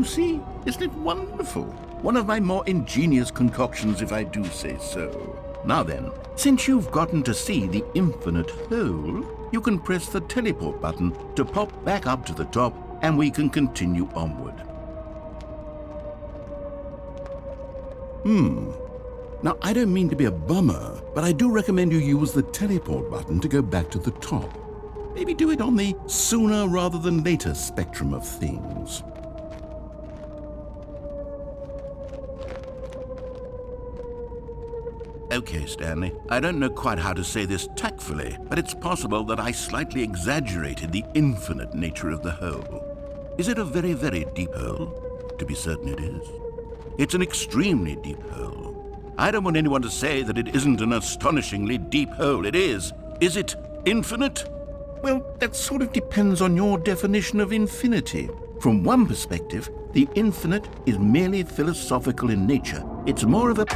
You see, isn't it wonderful? One of my more ingenious concoctions, if I do say so. Now then, since you've gotten to see the infinite hole, you can press the teleport button to pop back up to the top, and we can continue onward. Now, I don't mean to be a bummer, but I do recommend you use the teleport button to go back to the top. Maybe do it on the sooner rather than later spectrum of things. Okay, Stanley, I don't know quite how to say this tactfully, but it's possible that I slightly exaggerated the infinite nature of the hole. Is it a very, very deep hole? To be certain it is. It's an extremely deep hole. I don't want anyone to say that it isn't an astonishingly deep hole. It is. Is it infinite? Well, that sort of depends on your definition of infinity. From one perspective, the infinite is merely philosophical in nature. It's more of a...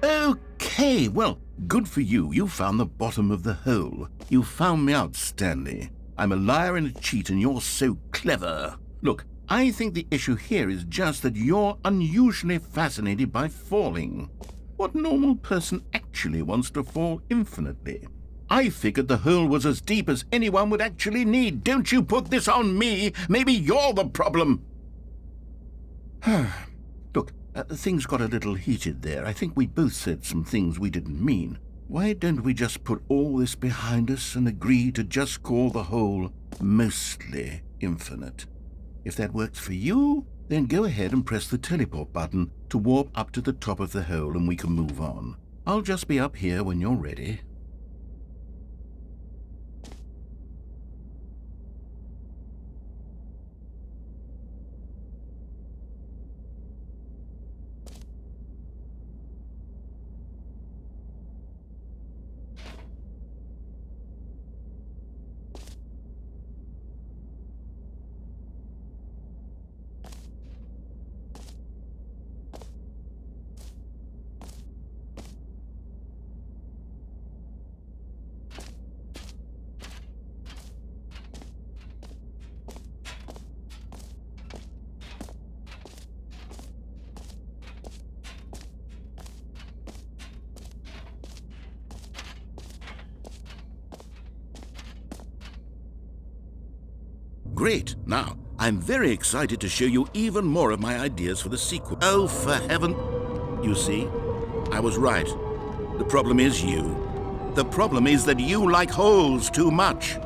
Okay, well, good for you. You found the bottom of the hole. You found me out, Stanley. I'm a liar and a cheat, and you're so clever. Look, I think the issue here is just that you're unusually fascinated by falling. What normal person actually wants to fall infinitely? I figured the hole was as deep as anyone would actually need. Don't you put this on me. Maybe you're the problem. Look, things got a little heated there. I think we both said some things we didn't mean. Why don't we just put all this behind us and agree to just call the hole mostly infinite? If that works for you, then go ahead and press the teleport button to warp up to the top of the hole and we can move on. I'll just be up here when you're ready. Great. Now, I'm very excited to show you even more of my ideas for the sequel. Oh, for heaven... You see, I was right. The problem is you. The problem is that you like holes too much.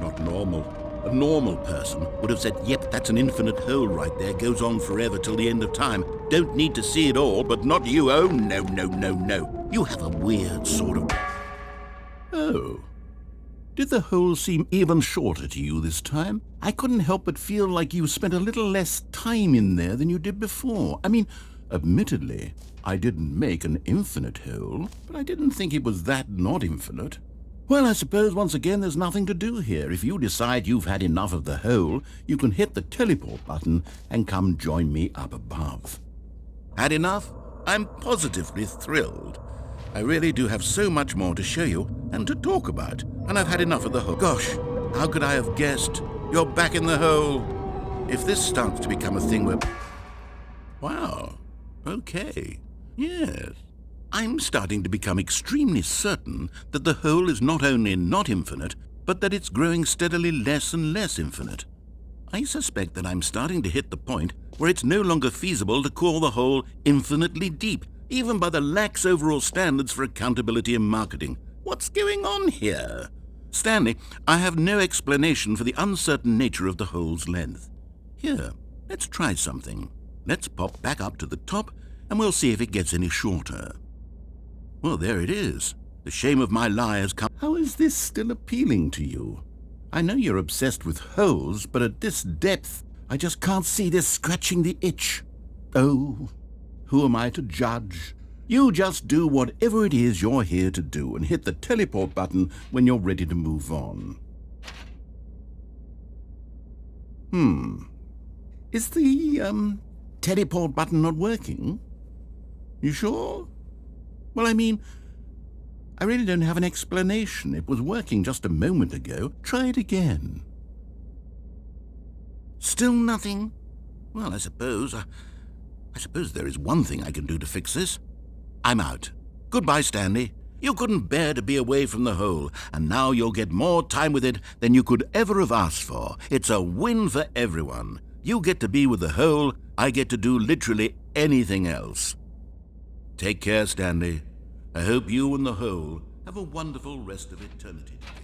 Not normal. A normal person would have said, yep, that's an infinite hole right there, goes on forever till the end of time. Don't need to see it all, but not you. Oh, no, no, no, no. You have a weird sort of... Oh. Did the hole seem even shorter to you this time? I couldn't help but feel like you spent a little less time in there than you did before. I mean, admittedly, I didn't make an infinite hole, but I didn't think it was that not infinite. Well, I suppose once again there's nothing to do here. If you decide you've had enough of the hole, you can hit the teleport button and come join me up above. Had enough? I'm positively thrilled. I really do have so much more to show you and to talk about, and I've had enough of the hole. Gosh, how could I have guessed? You're back in the hole. If this starts to become a thing where... Wow, okay, yes. I'm starting to become extremely certain that the hole is not only not infinite, but that it's growing steadily less and less infinite. I suspect that I'm starting to hit the point where it's no longer feasible to call the hole infinitely deep, even by the lax overall standards for accountability and marketing. What's going on here? Stanley, I have no explanation for the uncertain nature of the hole's length. Here, let's try something. Let's pop back up to the top, and we'll see if it gets any shorter. Well, there it is. The shame of my lie has come. How is this still appealing to you? I know you're obsessed with holes, but at this depth, I just can't see this scratching the itch. Oh, who am I to judge? You just do whatever it is you're here to do and hit the teleport button when you're ready to move on. Is the, teleport button not working? You sure? Well, I mean, I really don't have an explanation. It was working just a moment ago. Try it again. Still nothing? Well, I suppose there is one thing I can do to fix this. I'm out. Goodbye, Stanley. You couldn't bear to be away from the hole, and now you'll get more time with it than you could ever have asked for. It's a win for everyone. You get to be with the hole, I get to do literally anything else. Take care, Stanley. I hope you and the hole have a wonderful rest of eternity together.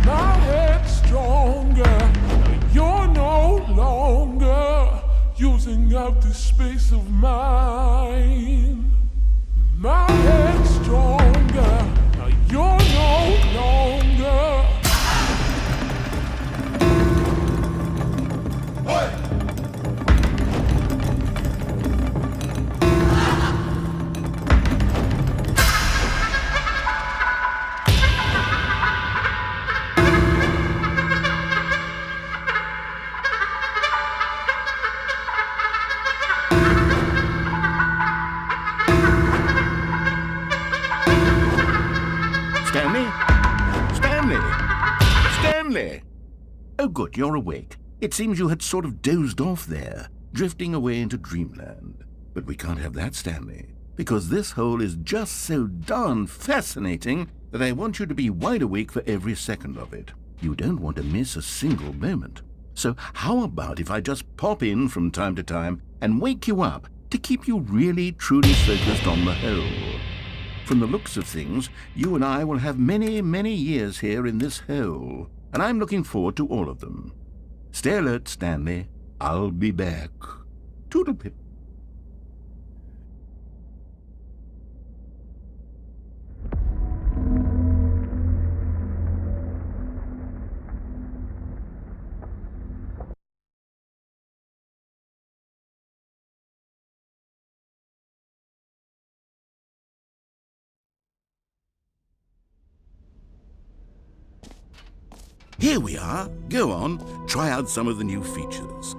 My head's stronger. You're no longer using up this space of mine. My head's stronger. You're no longer. What? Stanley? Stanley! Stanley! Oh, good, you're awake. It seems you had sort of dozed off there, drifting away into dreamland. But we can't have that, Stanley, because this hole is just so darn fascinating that I want you to be wide awake for every second of it. You don't want to miss a single moment. So how about if I just pop in from time to time and wake you up to keep you really, truly focused on the hole? From the looks of things, you and I will have many, many years here in this hole, and I'm looking forward to all of them. Stay alert, Stanley. I'll be back. Toodle-pip. Here we are. Go on, try out some of the new features.